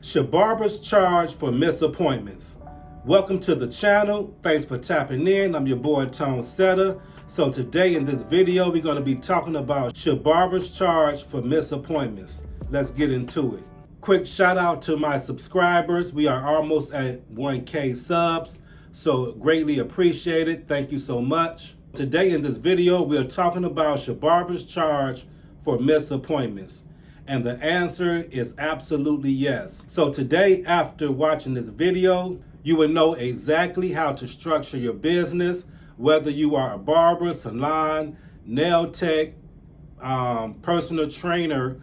Should barbers charge for missed appointments? Welcome to the channel. Thanks for tapping in. I'm your boy Tone Setter. So today in this video, we're going to be talking about should barbers charge for missed appointments? Let's get into it. Quick shout out to my subscribers. We are almost at 1K subs, so greatly appreciated. Thank you so much. Today in this video, we are talking about should barbers charge for missed appointments? And the answer is absolutely yes. So today, after watching this video, you will know exactly how to structure your business, whether you are a barber, salon, nail tech, personal trainer,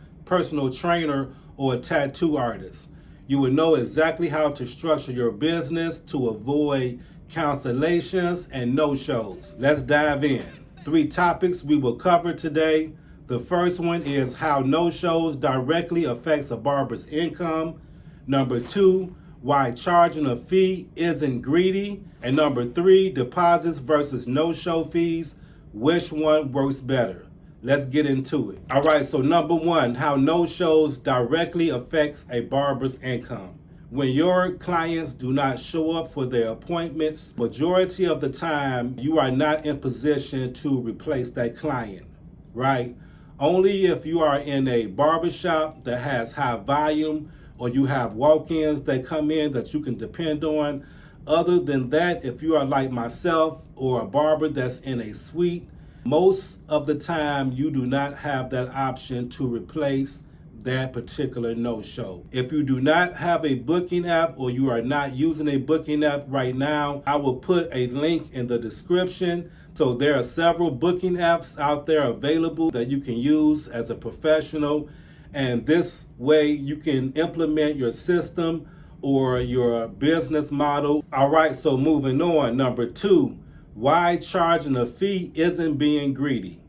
or a tattoo artist. You will know exactly how to structure your business to avoid cancellations and no-shows. Let's dive in. 3 topics we will cover today. The first one is how no-shows directly affects a barber's income. Number 2, why charging a fee isn't greedy. And number 3, deposits versus no-show fees. Which one works better? Let's get into it. All right, so number 1, how no-shows directly affects a barber's income. When your clients do not show up for their appointments, majority of the time, you are not in position to replace that client, right? Only if you are in a barbershop that has high volume or you have walk-ins that come in that you can depend on. Other than that, if you are like myself or a barber that's in a suite, most of the time you do not have that option to replace that particular no-show. If you do not have a booking app or you are not using a booking app right now, I will put a link in the description. So there are several booking apps out there available that you can use as a professional, and this way you can implement your system or your business model. All right, so moving on. Number 2, why charging a fee isn't being greedy.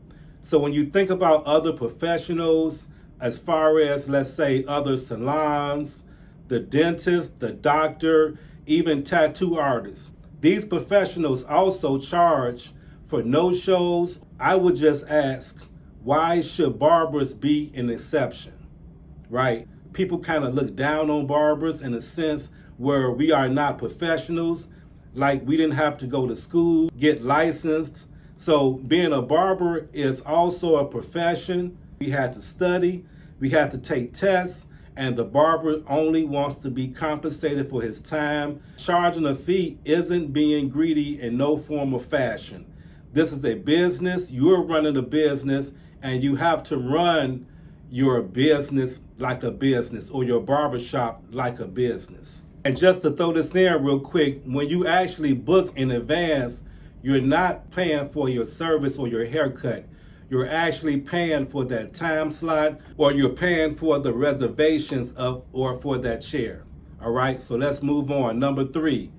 So when you think about other professionals, as far as, let's say, other salons, the dentist, the doctor, even tattoo artists, these professionals also charge for no-shows. I would just ask, why should barbers be an exception, right? People kind of look down on barbers in a sense where we are not professionals, like we didn't have to go to school, get licensed. So being a barber is also a profession. We had to study, we had to take tests, and the barber only wants to be compensated for his time. Charging a fee isn't being greedy in no form or fashion. This is a business, you're running a business, and you have to run your business like a business or your barbershop like a business. And just to throw this in real quick, when you actually book in advance, you're not paying for your service or your haircut. You're actually paying for that time slot, or you're paying for the reservations of or for that chair. All right, so let's move on. Number 3,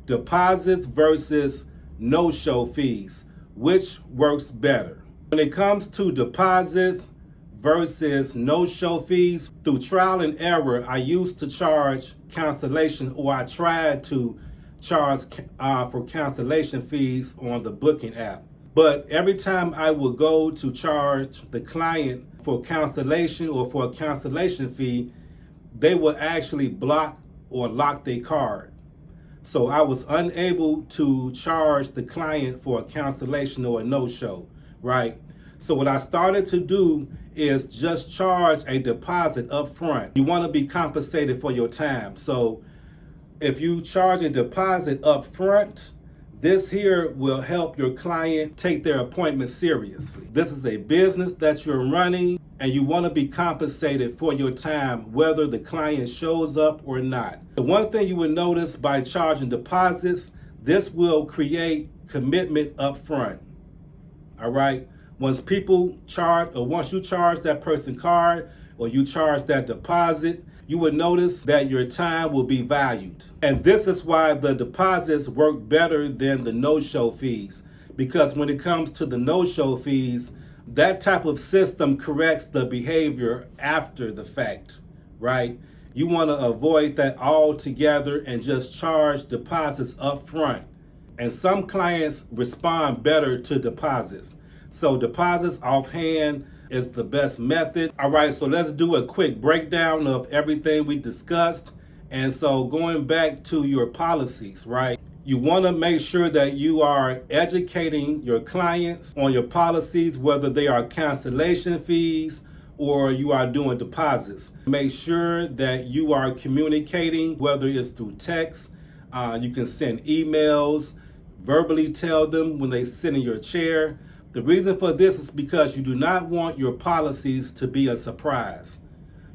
deposits versus no-show fees. Which works better? When it comes to deposits versus no-show fees, through trial and error, I used to charge cancellation, or I tried to charge for cancellation fees on the booking app. But every time I would go to charge the client for cancellation or for a cancellation fee, they would actually block or lock their card. So I was unable to charge the client for a cancellation or a no-show, right? So what I started to do is just charge a deposit up front. You want to be compensated for your time. So if you charge a deposit up front, this here will help your client take their appointment seriously. This is a business that you're running, and you want to be compensated for your time, whether the client shows up or not. The one thing you will notice by charging deposits, this will create commitment up front. All right. Once people charge, or once you charge that person card, or you charge that deposit, you will notice that your time will be valued. And this is why the deposits work better than the no-show fees. Because when it comes to the no-show fees, that type of system corrects the behavior after the fact, right? You want to avoid that altogether and just charge deposits up front. And some clients respond better to deposits. So deposits offhand is the best method. All right, so let's do a quick breakdown of everything we discussed. And so going back to your policies, right? You want to make sure that you are educating your clients on your policies, whether they are cancellation fees or you are doing deposits. Make sure that you are communicating, whether it's through text, you can send emails, verbally tell them when they sit in your chair. The reason for this is because you do not want your policies to be a surprise.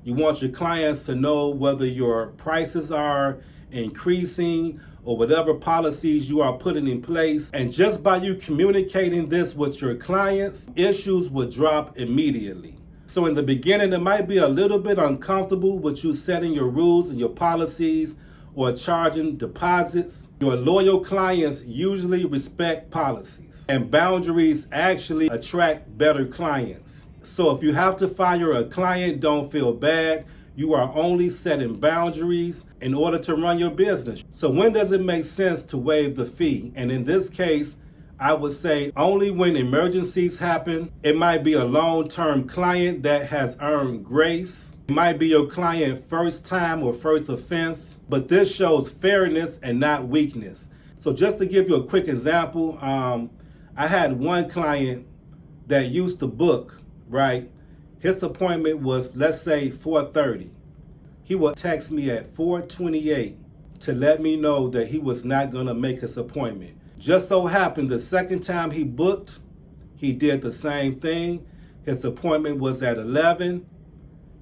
You want your clients to know whether your prices are increasing or whatever policies you are putting in place. And just by you communicating this with your clients, issues will drop immediately. So in the beginning, it might be a little bit uncomfortable with you setting your rules and your policies or charging deposits. Your loyal clients usually respect policies, and boundaries actually attract better clients. So if you have to fire a client, don't feel bad. You are only setting boundaries in order to run your business. So when does it make sense to waive the fee? And in this case, I would say only when emergencies happen. It might be a long-term client that has earned grace. It might be your client first time or first offense, but this shows fairness and not weakness. So just to give you a quick example, I had one client that used to book, right? His appointment was, let's say, 4:30. He would text me at 4:28 to let me know that he was not going to make his appointment. Just so happened the second time he booked, he did the same thing. His appointment was at 11.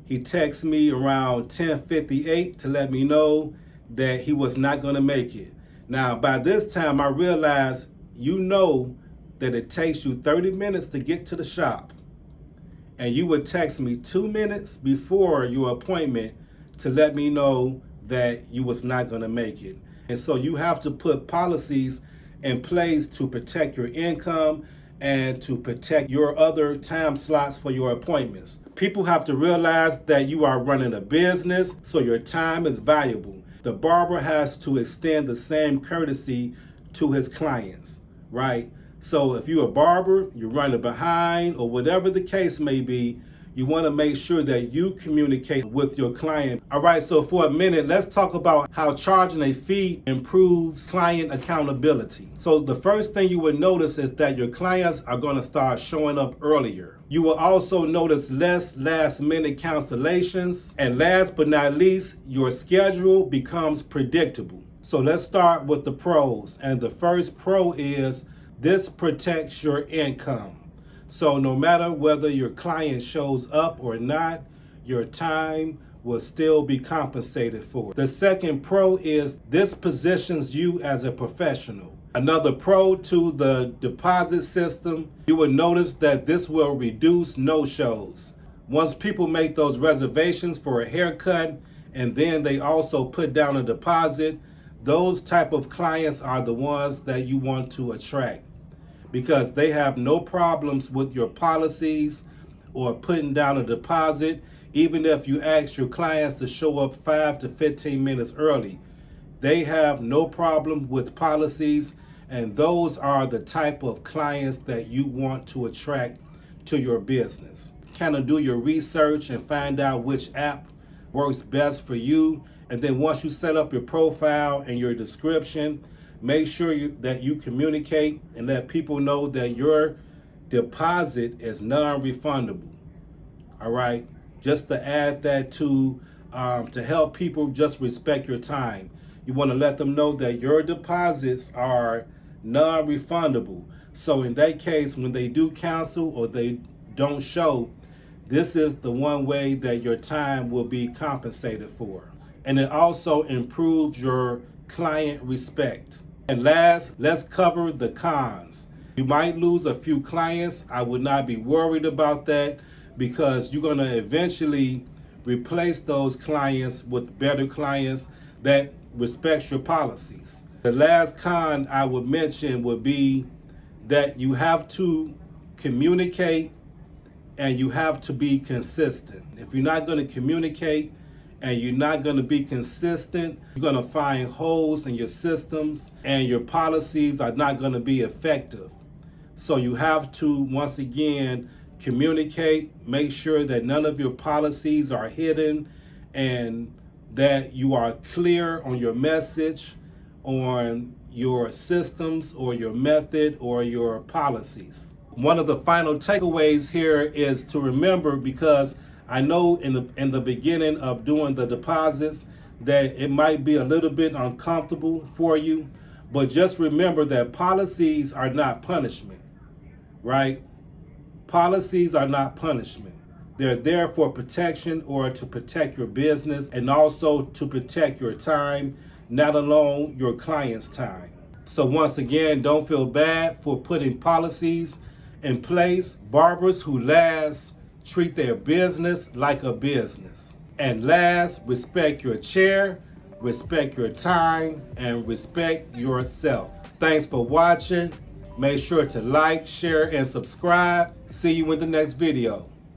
He texted me around 10:58 to let me know that he was not going to make it. Now, by this time, I realized you know that it takes you 30 minutes to get to the shop. And you would text me 2 minutes before your appointment to let me know that you was not going to make it. And so you have to put policies in place to protect your income and to protect your other time slots for your appointments. People have to realize that you are running a business, so your time is valuable. The barber has to extend the same courtesy to his clients, right? So if you're a barber, you're running behind, or whatever the case may be, you want to make sure that you communicate with your client. All right, so for a minute, let's talk about how charging a fee improves client accountability. So the first thing you will notice is that your clients are going to start showing up earlier. You will also notice less last-minute cancellations. And last but not least, your schedule becomes predictable. So let's start with the pros. And the first pro is this protects your income. So no matter whether your client shows up or not, your time will still be compensated for. The second pro is this positions you as a professional. Another pro to the deposit system, you will notice that this will reduce no-shows. Once people make those reservations for a haircut and then they also put down a deposit, those type of clients are the ones that you want to attract, because they have no problems with your policies or putting down a deposit. Even if you ask your clients to show up 5 to 15 minutes early, they have no problem with policies, and those are the type of clients that you want to attract to your business. Kind of do your research and find out which app works best for you, and then once you set up your profile and your description, make sure that you communicate and let people know that your deposit is non-refundable. All right, just to add that to help people just respect your time. You want to let them know that your deposits are non-refundable. So in that case, when they do cancel or they don't show, this is the one way that your time will be compensated for. And it also improves your client respect. And last, let's cover the cons. You might lose a few clients. I would not be worried about that, because you're going to eventually replace those clients with better clients that respect your policies. The last con I would mention would be that you have to communicate and you have to be consistent. If you're not going to communicate and you're not going to be consistent, you're going to find holes in your systems and your policies are not going to be effective. So you have to, once again, communicate, make sure that none of your policies are hidden, and that you are clear on your message, on your systems or your method or your policies. One of the final takeaways here is to remember, because I know in the beginning of doing the deposits that it might be a little bit uncomfortable for you, but just remember that policies are not punishment, right? Policies are not punishment. They're there for protection, or to protect your business, and also to protect your time, not alone your client's time. So once again, don't feel bad for putting policies in place. Barbers who last treat their business like a business. And last, respect your chair, respect your time, and respect yourself. Thanks for watching. Make sure to like, share, and subscribe. See you in the next video.